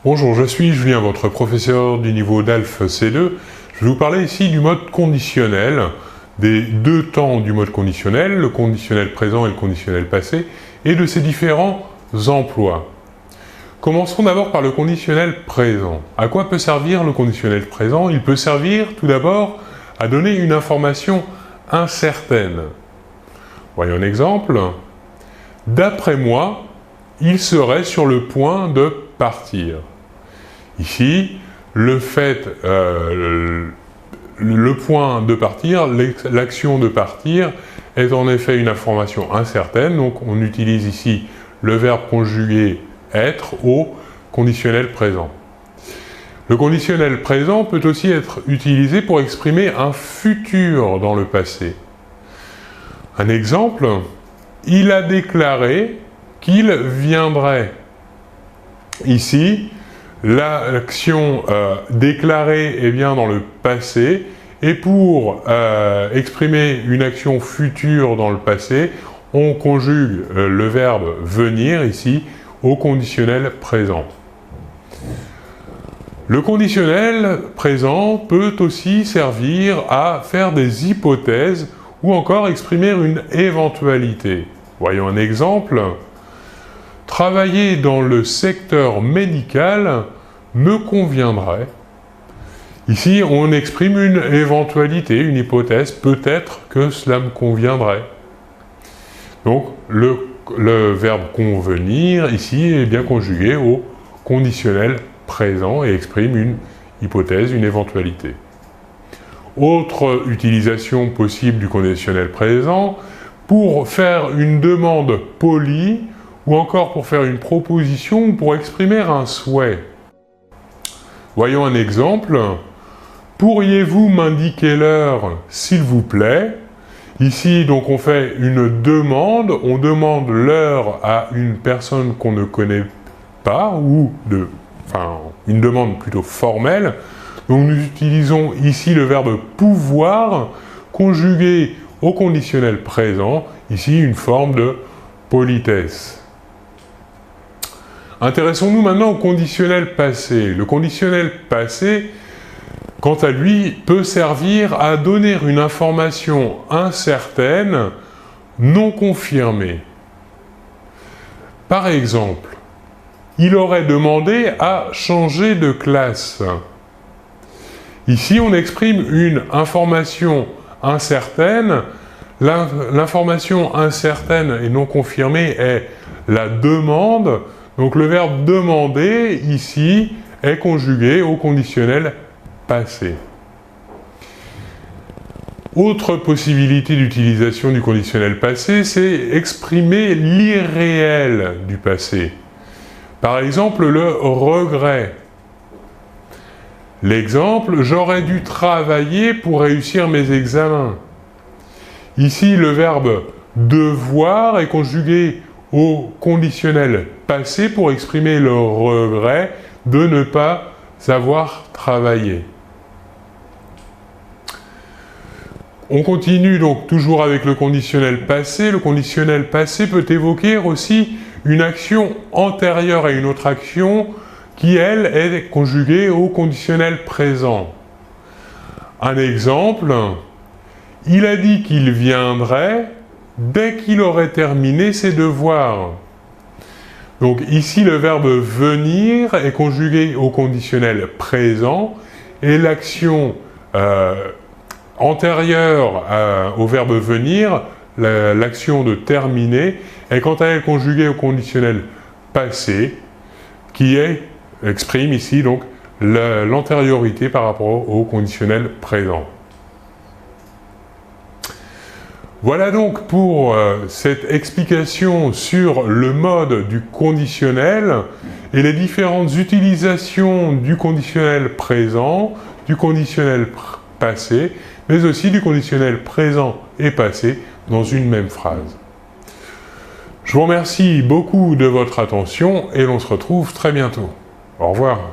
Bonjour, je suis Julien, votre professeur du niveau DALF C2. Je vais vous parler ici du mode conditionnel, des deux temps du mode conditionnel, le conditionnel présent et le conditionnel passé, et de ses différents emplois. Commençons d'abord par le conditionnel présent. À quoi peut servir le conditionnel présent? Il peut servir tout d'abord à donner une information incertaine. Voyons un exemple. D'après moi, il serait sur le point de partir. Ici, le point de partir, l'action de partir, est en effet une information incertaine, donc on utilise ici le verbe conjugué être au conditionnel présent. Le conditionnel présent peut aussi être utilisé pour exprimer un futur dans le passé. Un exemple, il a déclaré qu'il viendrait. Ici, l'action déclarée est bien dans le passé, et pour exprimer une action future dans le passé, on conjugue le verbe venir ici au conditionnel présent. Le conditionnel présent peut aussi servir à faire des hypothèses ou encore exprimer une éventualité. Voyons un exemple. Travailler dans le secteur médical me conviendrait. Ici, on exprime une éventualité, une hypothèse, peut-être que cela me conviendrait. Donc, le verbe convenir, ici, est bien conjugué au conditionnel présent et exprime une hypothèse, une éventualité. Autre utilisation possible du conditionnel présent, pour faire une demande polie, ou encore pour faire une proposition ou pour exprimer un souhait. Voyons un exemple. Pourriez-vous m'indiquer l'heure, s'il vous plaît? Ici, donc, on fait une demande, on demande l'heure à une personne qu'on ne connaît pas, ou une demande plutôt formelle. Donc, nous utilisons ici le verbe pouvoir, conjugué au conditionnel présent, ici une forme de politesse. Intéressons-nous maintenant au conditionnel passé. Le conditionnel passé, quant à lui, peut servir à donner une information incertaine, non confirmée. Par exemple, il aurait demandé à changer de classe. Ici, on exprime une information incertaine. L'information incertaine et non confirmée est la demande. Donc le verbe demander, ici, est conjugué au conditionnel passé. Autre possibilité d'utilisation du conditionnel passé, c'est exprimer l'irréel du passé. Par exemple, le regret. L'exemple, j'aurais dû travailler pour réussir mes examens. Ici, le verbe devoir est conjugué au conditionnel passé pour exprimer le regret de ne pas avoir travaillé. On continue donc toujours avec le conditionnel passé. Le conditionnel passé peut évoquer aussi une action antérieure à une autre action qui, elle, est conjuguée au conditionnel présent. Un exemple, il a dit qu'il viendrait dès qu'il aurait terminé ses devoirs. Donc ici, le verbe venir est conjugué au conditionnel présent et l'action antérieure au verbe venir, l'action de terminer, est quant à elle conjuguée au conditionnel passé qui exprime ici donc l'antériorité par rapport au conditionnel présent. Voilà donc pour cette explication sur le mode du conditionnel et les différentes utilisations du conditionnel présent, du conditionnel passé, mais aussi du conditionnel présent et passé dans une même phrase. Je vous remercie beaucoup de votre attention et l'on se retrouve très bientôt. Au revoir.